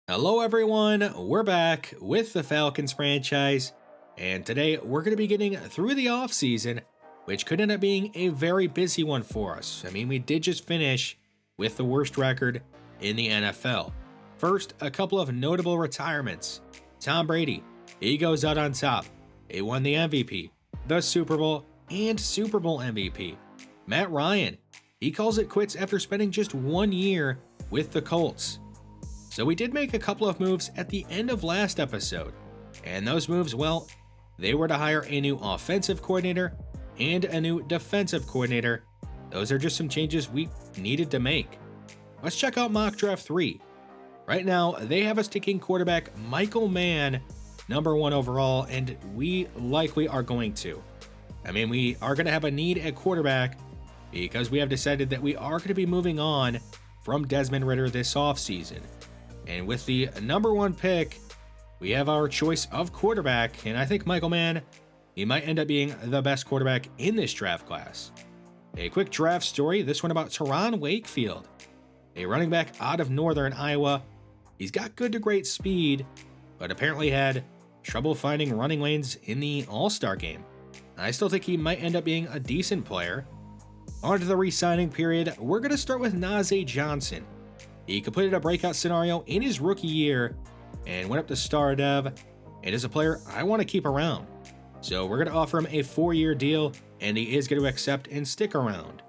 Hello, everyone. We're back with the Falcons franchise, and today we're going to be getting through the offseason, which could end up being a very busy one for us. I mean, we did just finish with the worst record in the NFL. First, a couple of notable retirements. Tom Brady, he goes out on top. He won the MVP, the Super Bowl, and Super Bowl MVP. Matt Ryan, he calls it quits after spending just 1 year with the Colts. So we did make a couple of moves at the end of last episode, and those moves, well, they were to hire a new offensive coordinator and a new defensive coordinator. Those are just some changes we needed to make. Let's check out Mock Draft 3. Right now, they have us taking quarterback Michael Mann, number 1 overall, and we likely are going to. I mean, we are going to have a need at quarterback because we have decided that we are going to be moving on from Desmond Ridder this offseason. And with the number 1 pick, we have our choice of quarterback, and I think Michael Mann, he might end up being the best quarterback in this draft class. A quick draft story, this one about Teron Wakefield, a running back out of northern Iowa. He's got good to great speed, but apparently had trouble finding running lanes in the All-Star game. I still think he might end up being a decent player. On to the re-signing period, we're going to start with Najee Johnson. He completed a breakout scenario in his rookie year and went up to star dev, and is a player I want to keep around. So we're going to offer him a 4-year deal, and he is going to accept and stick around.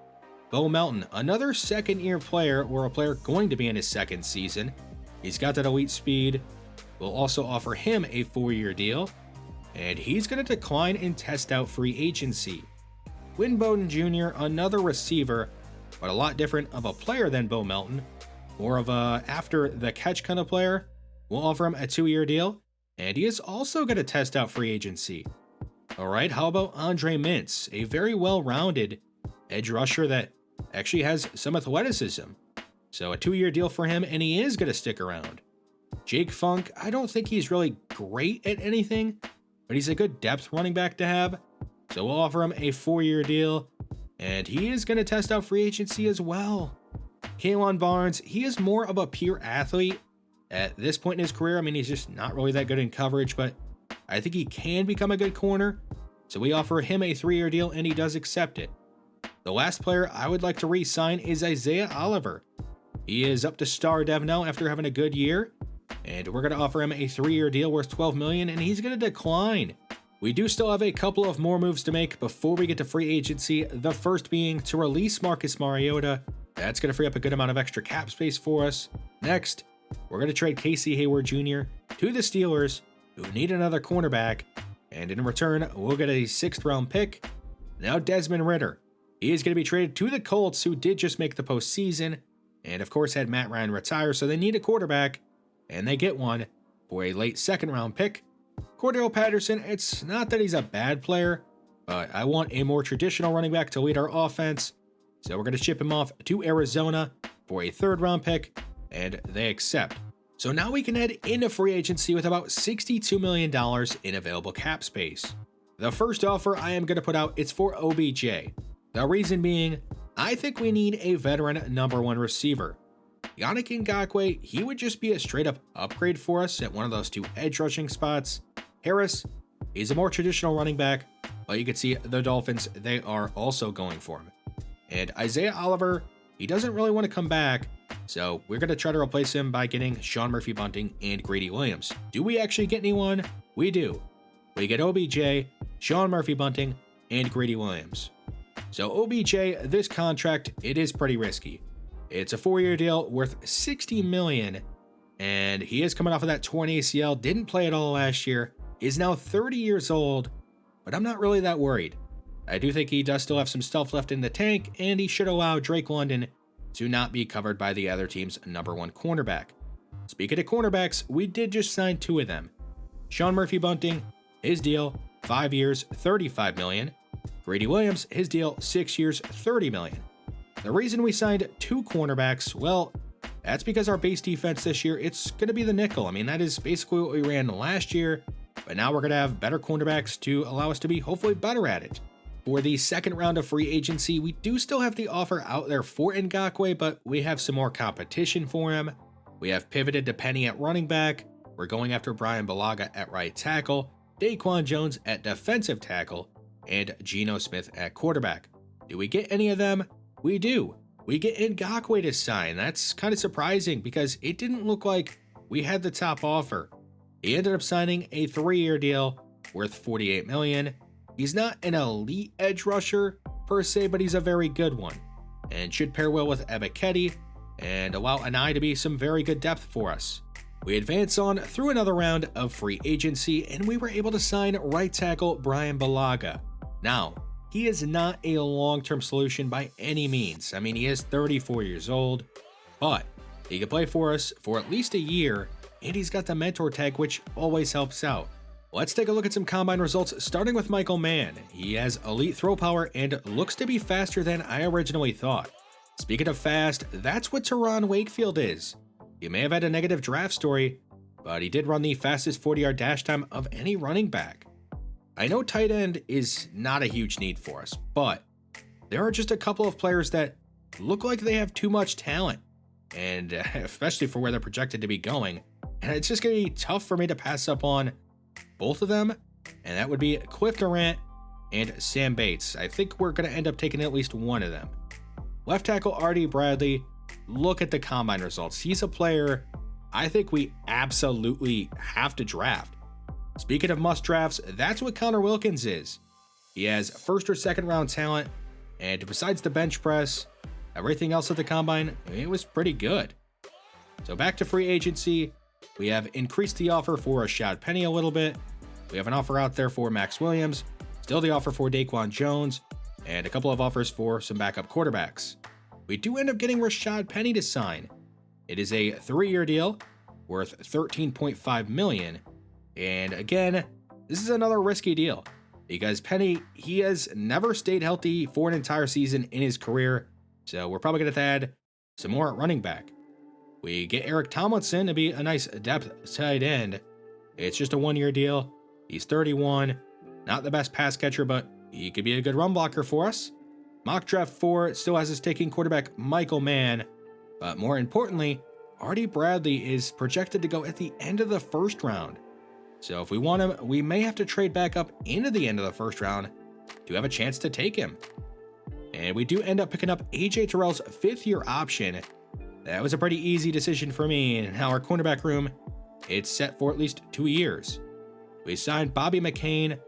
Bo Melton, another second-year player, or a player going to be in his second season. He's got that elite speed. We'll also offer him a 4-year deal, and he's going to decline and test out free agency. Quinn Bowden Jr., another receiver, but a lot different of a player than Bo Melton. More of a after-the-catch kind of player. We'll offer him a 2-year deal, and he is also going to test out free agency. Alright, how about Andre Mintz, a very well-rounded edge rusher that actually has some athleticism. So a 2-year deal for him, and he is going to stick around. Jake Funk, I don't think he's really great at anything, but he's a good depth running back to have. So we'll offer him a 4-year deal, and he is going to test out free agency as well. Kayvon Barnes, he is more of a pure athlete at this point in his career. I mean, he's just not really that good in coverage, but I think he can become a good corner. So we offer him a 3-year deal, and he does accept it. The last player I would like to re-sign is Isaiah Oliver. He is up to star dev now after having a good year, and we're going to offer him a 3-year deal worth $12 million, and he's going to decline. We do still have a couple of more moves to make before we get to free agency, the first being to release Marcus Mariota. That's going to free up a good amount of extra cap space for us. Next, we're going to trade Casey Hayward Jr. to the Steelers, who need another cornerback, and in return, we'll get a 6th-round pick. Now Desmond Ridder. He is going to be traded to the Colts, who did just make the postseason, and of course had Matt Ryan retire, so they need a quarterback, and they get one for a late 2nd-round pick. Cordell Patterson, it's not that he's a bad player, but I want a more traditional running back to lead our offense. So we're going to ship him off to Arizona for a 3rd-round pick, and they accept. So now we can head into free agency with about $62 million in available cap space. The first offer I am going to put out is for OBJ. The reason being, I think we need a veteran number 1 receiver. Yannick Ngakoue, he would just be a straight-up upgrade for us at one of those 2 edge rushing spots. Harris, he's a more traditional running back, but you can see the Dolphins, they are also going for him. And Isaiah Oliver, he doesn't really want to come back, so we're going to try to replace him by getting Sean Murphy-Bunting and Greedy Williams. Do we actually get anyone? We do. We get OBJ, Sean Murphy-Bunting, and Greedy Williams. So OBJ, this contract, it is pretty risky. It's a 4-year deal worth $60 million, and he is coming off of that torn ACL, didn't play at all last year, is now 30 years old, but I'm not really that worried. I do think he does still have some stuff left in the tank, and he should allow Drake London to not be covered by the other team's number 1 cornerback. Speaking of cornerbacks, we did just sign 2 of them. Sean Murphy-Bunting, his deal, 5 years, $35 million. Greedy Williams, his deal, 6 years, $30 million. The reason we signed 2 cornerbacks, well, that's because our base defense this year, it's going to be the nickel. I mean, that is basically what we ran last year, but now we're going to have better cornerbacks to allow us to be hopefully better at it. For the 2nd round of free agency, we do still have the offer out there for Ngakoue, but we have some more competition for him. We have pivoted to Penny at running back. We're going after Brian Bulaga at right tackle, Daquan Jones at defensive tackle, and Geno Smith at quarterback. Do we get any of them? We do. We get Ngakoue to sign. That's kind of surprising because it didn't look like we had the top offer. He ended up signing a 3-year deal worth $48 million. He's not an elite edge rusher per se, but he's a very good one and should pair well with Ebiketie and allow Anai to be some very good depth for us. We advance on through another round of free agency and we were able to sign right tackle Brian Bulaga. Now, he is not a long-term solution by any means. I mean, he is 34 years old, but he can play for us for at least a year, and he's got the mentor tag, which always helps out. Let's take a look at some combine results, starting with Michael Mann. He has elite throw power and looks to be faster than I originally thought. Speaking of fast, that's what Teron Wakefield is. He may have had a negative draft story, but he did run the fastest 40-yard dash time of any running back. I know tight end is not a huge need for us, but there are just a couple of players that look like they have too much talent, and especially for where they're projected to be going, and it's just going to be tough for me to pass up on both of them, and that would be Cliff Durant and Sam Bates. I think we're going to end up taking at least one of them. Left tackle Artie Bradley, look at the combine results. He's a player I think we absolutely have to draft. Speaking of must drafts, that's what Connor Wilkins is. He has first or second round talent, and besides the bench press, everything else at the combine, it was pretty good. So back to free agency, we have increased the offer for Rashad Penny a little bit. We have an offer out there for Max Williams, still the offer for Daquan Jones, and a couple of offers for some backup quarterbacks. We do end up getting Rashad Penny to sign. It is a 3-year deal worth $13.5 million. And again, this is another risky deal because Penny, he has never stayed healthy for an entire season in his career. So we're probably going to add some more at running back. We get Eric Tomlinson to be a nice depth tight end. It's just a 1-year deal. He's 31, not the best pass catcher, but he could be a good run blocker for us. Mock draft 4 still has us taking quarterback Michael Mann, but more importantly, Artie Bradley is projected to go at the end of the first round. So if we want him, we may have to trade back up into the end of the first round to have a chance to take him. And we do end up picking up AJ Terrell's 5th-year option. That was a pretty easy decision for me, and now our cornerback room, it's set for at least 2 years. We signed Bobby McCain,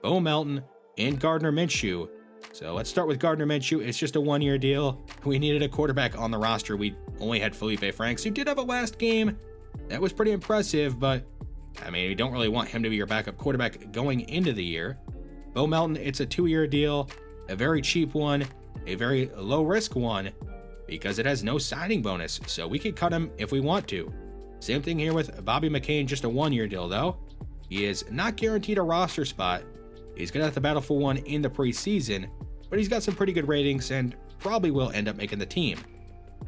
Bo Melton, and Gardner Minshew. So let's start with Gardner Minshew. It's just a 1-year deal. We needed a quarterback on the roster. We only had Felipe Franks, who did have a last game. That was pretty impressive, but I mean, we don't really want him to be your backup quarterback going into the year. Bo Melton, it's a 2-year deal, a very cheap one, a very low-risk one, because it has no signing bonus, so we could cut him if we want to. Same thing here with Bobby McCain, just a 1-year deal though. He is not guaranteed a roster spot. He's going to have to battle for one in the preseason, but he's got some pretty good ratings and probably will end up making the team.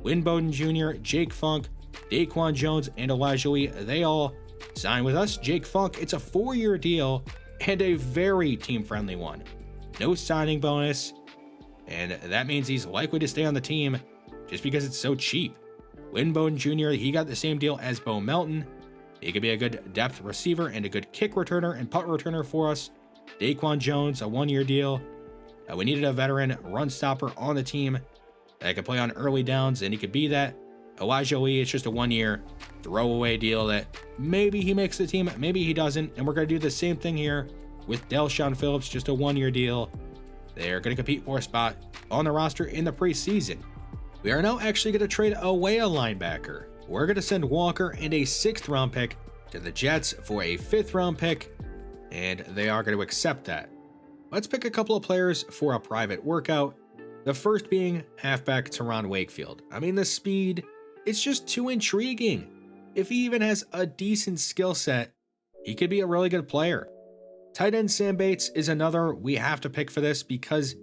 Lynn Bowden Jr., Jake Funk, Daquan Jones, and Elijah Lee, they all sign with us. Jake Funk, it's a 4-year deal and a very team-friendly one. No signing bonus, and that means he's likely to stay on the team just because it's so cheap. Lynn Bowden Jr., he got the same deal as Bo Melton. He could be a good depth receiver and a good kick returner and punt returner for us. Daquan Jones, a 1-year deal. We needed a veteran run stopper on the team that could play on early downs, and he could be that. Elijah Lee, it's just a 1-year throwaway deal that maybe he makes the team, maybe he doesn't, and we're going to do the same thing here with Delshon Phillips, just a 1-year deal. They're going to compete for a spot on the roster in the preseason. We are now actually going to trade away a linebacker. We're going to send Walker and a 6th-round pick to the Jets for a 5th-round pick, and they are going to accept that. Let's pick a couple of players for a private workout. The first being halfback Teron Wakefield. I mean, the speed, it's just too intriguing. If he even has a decent skill set, he could be a really good player. Tight end Sam Bates is another we have to pick for this because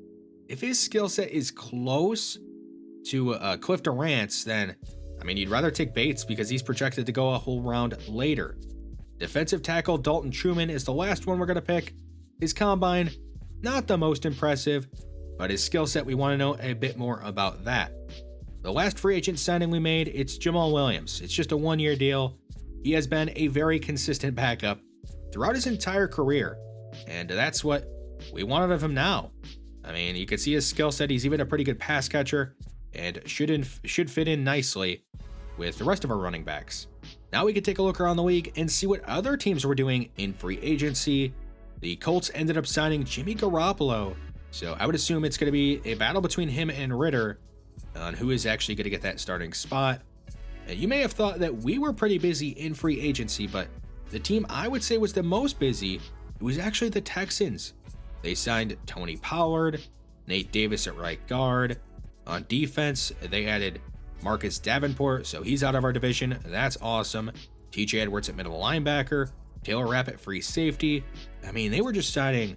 if his skill set is close to Cliff Durant's, then, I mean, you'd rather take Bates because he's projected to go a whole round later. Defensive tackle Dalton Truman is the last one we're going to pick. His combine, not the most impressive, but his skill set, we want to know a bit more about that. The last free agent signing we made, it's Jamal Williams. It's just a one-year deal. He has been a very consistent backup throughout his entire career, and that's what we wanted of him now. I mean, you can see his skill set. He's even a pretty good pass catcher and should fit in nicely with the rest of our running backs. Now we can take a look around the league and see what other teams were doing in free agency. The Colts ended up signing Jimmy Garoppolo, so I would assume it's going to be a battle between him and Ritter on who is actually going to get that starting spot. And you may have thought that we were pretty busy in free agency, but the team I would say was the most busy, it was actually the Texans. They signed Tony Pollard, Nate Davis at right guard. On defense, they added Marcus Davenport, so he's out of our division. That's awesome. TJ Edwards at middle linebacker, Taylor Rapp at free safety. I mean, they were just signing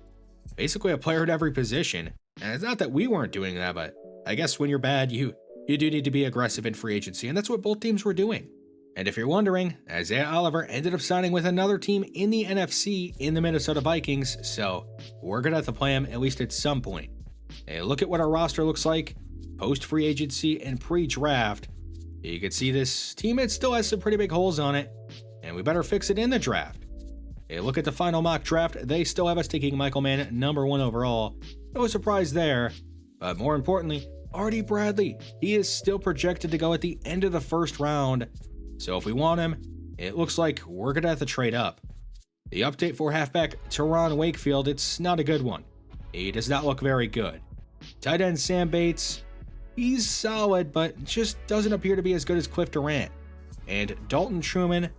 basically a player at every position. And it's not that we weren't doing that, but I guess when you're bad, you do need to be aggressive in free agency, and that's what both teams were doing. And if you're wondering, Isaiah Oliver ended up signing with another team in the NFC in the Minnesota Vikings, so we're going to have to play him at least at some point. And look at what our roster looks like post-free agency and pre-draft. You can see this team, it still has some pretty big holes on it, and we better fix it in the draft. Hey, look at the final mock draft. They still have us taking Michael Mann number 1 overall. No surprise there, but more importantly, Artie Bradley. He is still projected to go at the end of the first round. So if we want him, it looks like we're going to have to trade up. The update for halfback Teron Wakefield, it's not a good one. He does not look very good. Tight end Sam Bates, he's solid, but just doesn't appear to be as good as Cliff Durant. And Dalton Truman,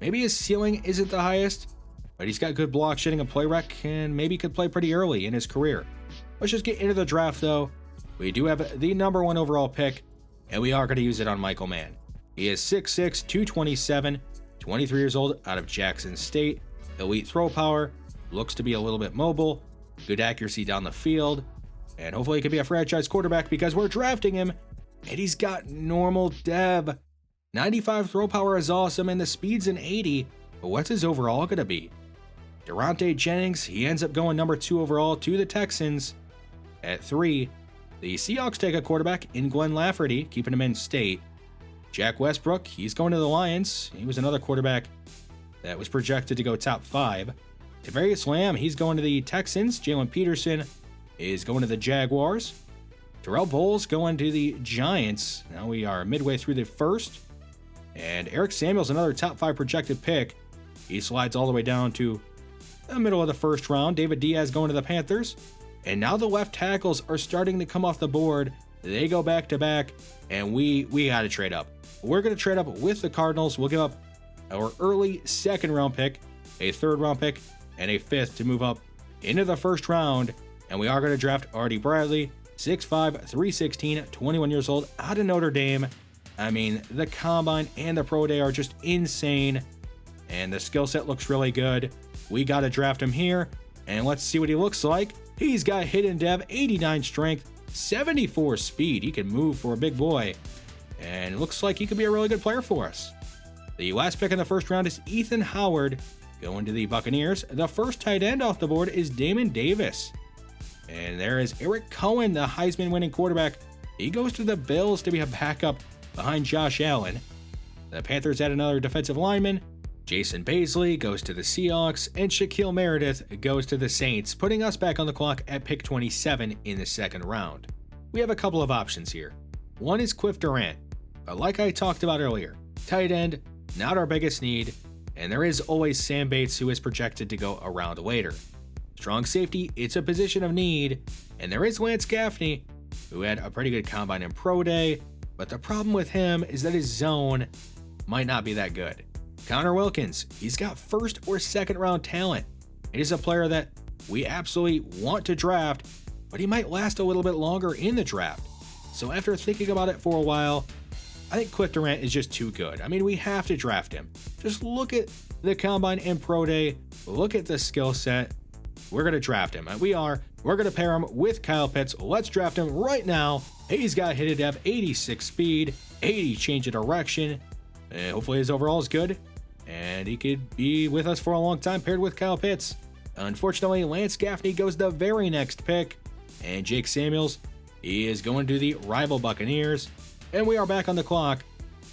maybe his ceiling isn't the highest, but he's got good block shedding and play rec, and maybe could play pretty early in his career. Let's just get into the draft though. We do have the number 1 overall pick, and we are going to use it on Michael Mann. He is 6'6", 227, 23 years old, out of Jackson State. Elite throw power, looks to be a little bit mobile, good accuracy down the field, and hopefully he can be a franchise quarterback because we're drafting him, and he's got normal dev. 95 throw power is awesome, and the speed's an 80, but what's his overall going to be? Durante Jennings, he ends up going number 2 overall to the Texans. At 3, the Seahawks take a quarterback in Glenn Lafferty, keeping him in state. Jack Westbrook, he's going to the Lions. He was another quarterback that was projected to go top 5. Tavarius Lamb, he's going to the Texans. Jalen Peterson is going to the Jaguars. Terrell Bowles going to the Giants. Now we are midway through the first. And Eric Samuels, another top 5 projected pick. He slides all the way down to the middle of the first round. David Diaz going to the Panthers. And now the left tackles are starting to come off the board. They go back to back, and we got to trade up. We're going to trade up with the Cardinals. We'll give up our early 2nd round pick, a 3rd round pick, and a 5th to move up into the 1st round. And we are going to draft Artie Bradley, 6'5", 316, 21 years old, out of Notre Dame. I mean, the combine and the pro day are just insane, and the skill set looks really good. We got to draft him here, and let's see what he looks like. He's got hidden dev, 89 strength, 74 speed. He can move for a big boy, and it looks like he could be a really good player for us. The last pick in the 1st round is Ethan Howard, going to the Buccaneers. The first tight end off the board is Damon Davis. And there is Eric Cohen, the Heisman-winning quarterback. He goes to the Bills to be a backup behind Josh Allen. The Panthers add another defensive lineman. Jason Baisley goes to the Seahawks, and Shaquille Meredith goes to the Saints, putting us back on the clock at pick 27 in the 2nd round. We have a couple of options here. One is Cliff Durant, but like I talked about earlier, tight end, not our biggest need, and there is always Sam Bates, who is projected to go around later. Strong safety, it's a position of need, and there is Lance Gaffney, who had a pretty good combine and pro day, but the problem with him is that his zone might not be that good. Connor Wilkins, he's got 1st or 2nd round talent. It is a player that we absolutely want to draft, but he might last a little bit longer in the draft. So after thinking about it for a while, I think Cliff Durant is just too good. I mean, we have to draft him. Just look at the combine and pro day, look at the skill set. We're going to draft him. We're going to pair him with Kyle Pitts. Let's draft him right now. He's got hit dev, 86 speed, 80 change of direction. And hopefully his overall is good, and he could be with us for a long time paired with Kyle Pitts. Unfortunately, Lance Gaffney goes the very next pick, and Jake Samuels, he is going to the rival Buccaneers. And we are back on the clock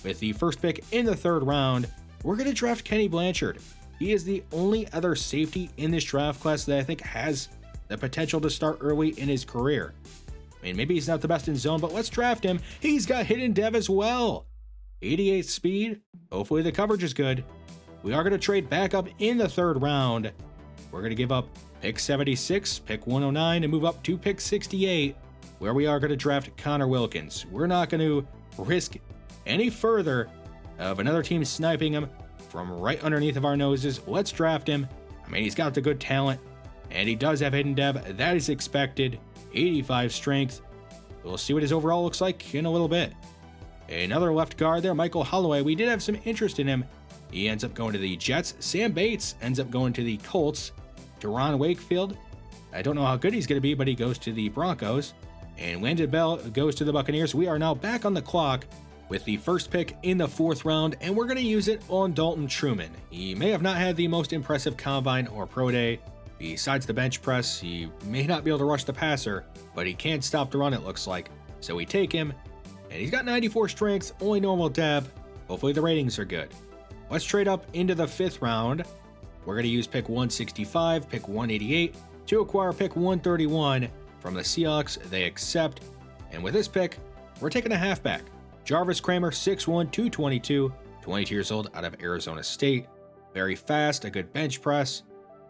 with the first pick in the third round. We're going to draft Kenny Blanchard. He is the only other safety in this draft class that I think has the potential to start early in his career. I mean, maybe he's not the best in zone, but let's draft him. He's got hidden dev as well. 88 speed. Hopefully the coverage is good. We are going to trade back up in the third round. We're going to give up pick 76, pick 109, and move up to pick 68, where we are going to draft Connor Wilkins. We're not going to risk any further of another team sniping him from right underneath of our noses. Let's draft him. I mean, he's got the good talent, and he does have hidden dev. That is expected. 85 strength. We'll see what his overall looks like in a little bit. Another left guard there, Michael Holloway. We did have some interest in him. He ends up going to the Jets. Sam Bates ends up going to the Colts. Deron Wakefield, I don't know how good he's going to be, but he goes to the Broncos. And Landon Bell goes to the Buccaneers. We are now back on the clock with the first pick in the fourth round, and we're going to use it on Dalton Truman. He may have not had the most impressive combine or pro day. Besides the bench press, he may not be able to rush the passer, but he can't stop the run, it looks like. So we take him, and he's got 94 strength, only normal dev. Hopefully the ratings are good. Let's trade up into the fifth round. We're going to use pick 165, pick 188 to acquire pick 131 from the Seahawks. They accept. And with this pick, we're taking a halfback. Jarvis Kramer, 6'1", 222, 22 years old, out of Arizona State. Very fast, a good bench press,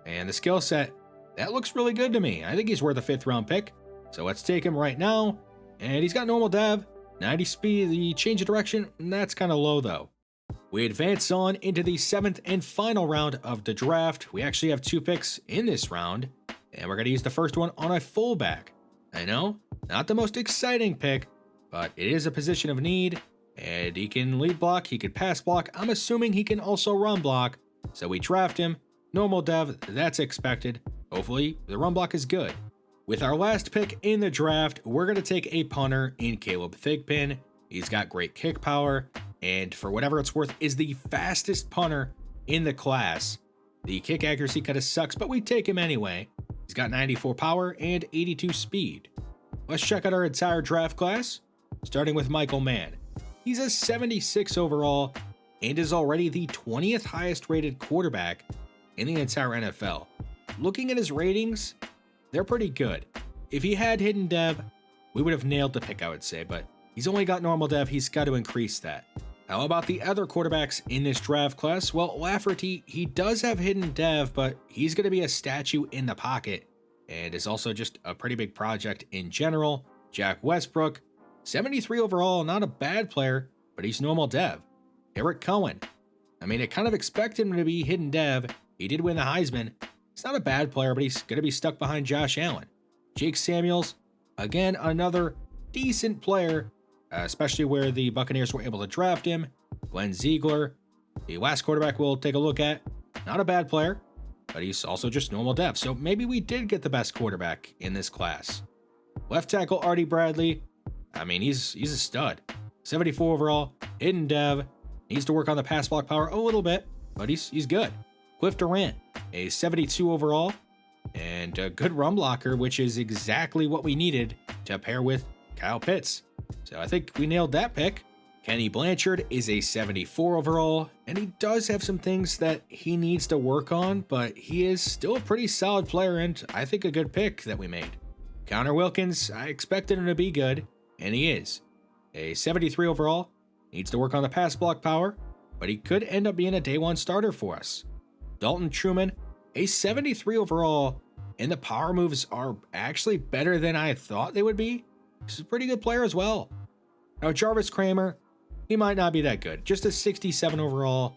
and the skill set, that looks really good to me. I think he's worth a fifth round pick. So let's take him right now. And he's got normal dev, 90 speed. The change of direction, that's kind of low though. We advance on into the seventh and final round of the draft. We actually have two picks in this round, and we're going to use the first one on a fullback. I know, not the most exciting pick, but it is a position of need, and he can lead block, he can pass block. I'm assuming he can also run block, so we draft him. Normal dev, that's expected. Hopefully, the run block is good. With our last pick in the draft, we're going to take a punter in Caleb Thigpen. He's got great kick power, and for whatever it's worth, is the fastest punter in the class. The kick accuracy kind of sucks, but we take him anyway. He's got 94 power and 82 speed. Let's check out our entire draft class, starting with Michael Mann. He's a 76 overall and is already the 20th highest rated quarterback in the entire NFL. Looking at his ratings, they're pretty good. If he had hidden dev, we would have nailed the pick, I would say, but he's only got normal dev. He's got to increase that. How about the other quarterbacks in this draft class? Well, Lafferty, he does have hidden dev, but he's going to be a statue in the pocket and is also just a pretty big project in general. Jack Westbrook, 73 overall, not a bad player, but he's normal dev. Eric Cohen, I mean, I kind of expect him to be hidden dev. He did win the Heisman. He's not a bad player, but he's going to be stuck behind Josh Allen. Jake Samuels, again, another decent player, especially where the Buccaneers were able to draft him. Glenn Ziegler, the last quarterback we'll take a look at. Not a bad player, but he's also just normal dev. So maybe we did get the best quarterback in this class. Left tackle Artie Bradley. I mean, he's a stud. 74 overall, hidden dev. Needs to work on the pass block power a little bit, but he's good. Cliff Durant, a 72 overall, and a good run blocker, which is exactly what we needed to pair with Kyle Pitts. So I think we nailed that pick. Kenny Blanchard is a 74 overall, and he does have some things that he needs to work on, but he is still a pretty solid player and I think a good pick that we made. Connor Wilkins, I expected him to be good, and he is. A 73 overall, needs to work on the pass block power, but he could end up being a day one starter for us. Dalton Truman, a 73 overall, and the power moves are actually better than I thought they would be. He's a pretty good player as well. Now Jarvis Kramer, he might not be that good. Just a 67 overall,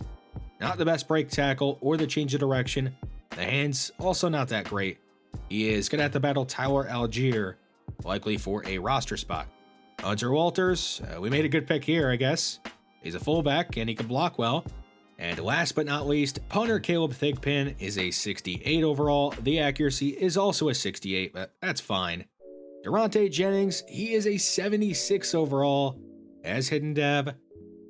not the best break tackle or the change of direction. The hands, also not that great. He is going to have to battle Tyler Algier, likely for a roster spot. Hunter Walters, we made a good pick here, I guess. He's a fullback and he can block well. And last but not least, punter Caleb Thigpen is a 68 overall. The accuracy is also a 68, but that's fine. Durante Jennings, he is a 76 overall as hidden dev.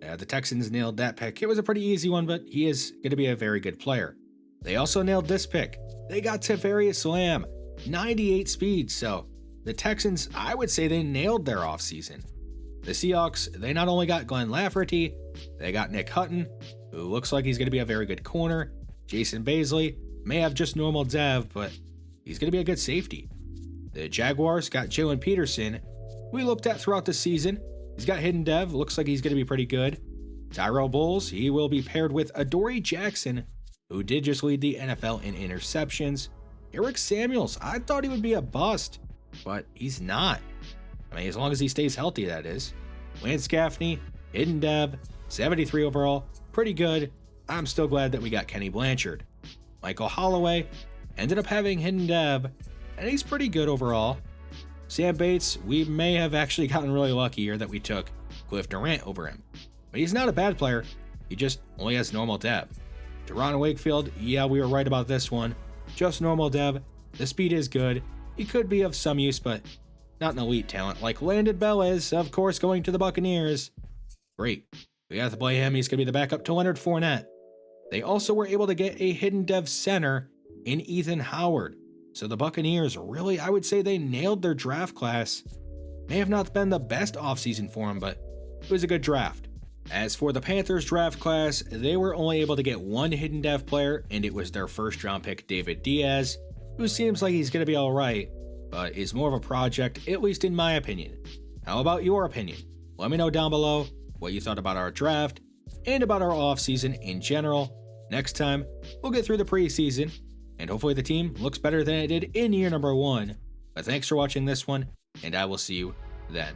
The Texans nailed that pick. It was a pretty easy one, but he is going to be a very good player. They also nailed this pick. They got Tavarius Lamb, 98 speed. So the Texans, I would say they nailed their offseason. The Seahawks, they not only got Glenn Lafferty, they got Nick Hutton, who looks like he's going to be a very good corner. Jason Baisley may have just normal dev, but he's going to be a good safety. The Jaguars got Jalen Peterson, who we looked at throughout the season. He's got hidden dev, looks like he's going to be pretty good. Tyrell Bowles, he will be paired with Adoree Jackson, who did just lead the NFL in interceptions. Eric Samuels, I thought he would be a bust, but he's not. I mean, as long as he stays healthy, that is. Lance Gaffney, hidden dev, 73 overall, pretty good. I'm still glad that we got Kenny Blanchard. Michael Holloway ended up having hidden dev, and he's pretty good overall. Sam Bates, we may have actually gotten really lucky here that we took Cliff Durant over him. But he's not a bad player, he just only has normal dev. Teron Wakefield, yeah, we were right about this one. Just normal dev, the speed is good, he could be of some use, but not an elite talent like Landon Bell is, of course, going to the Buccaneers. Great, we have to play him, he's going to be the backup to Leonard Fournette. They also were able to get a hidden dev center in Ethan Howard. So the Buccaneers really, I would say they nailed their draft class. May have not been the best offseason for them, but it was a good draft. As for the Panthers draft class, they were only able to get one hidden dev player, and it was their first round pick, David Diaz, who seems like he's going to be alright, but is more of a project, at least in my opinion. How about your opinion? Let me know down below what you thought about our draft and about our offseason in general. Next time, we'll get through the preseason, and hopefully the team looks better than it did in year number 1. But thanks for watching this one, and I will see you then.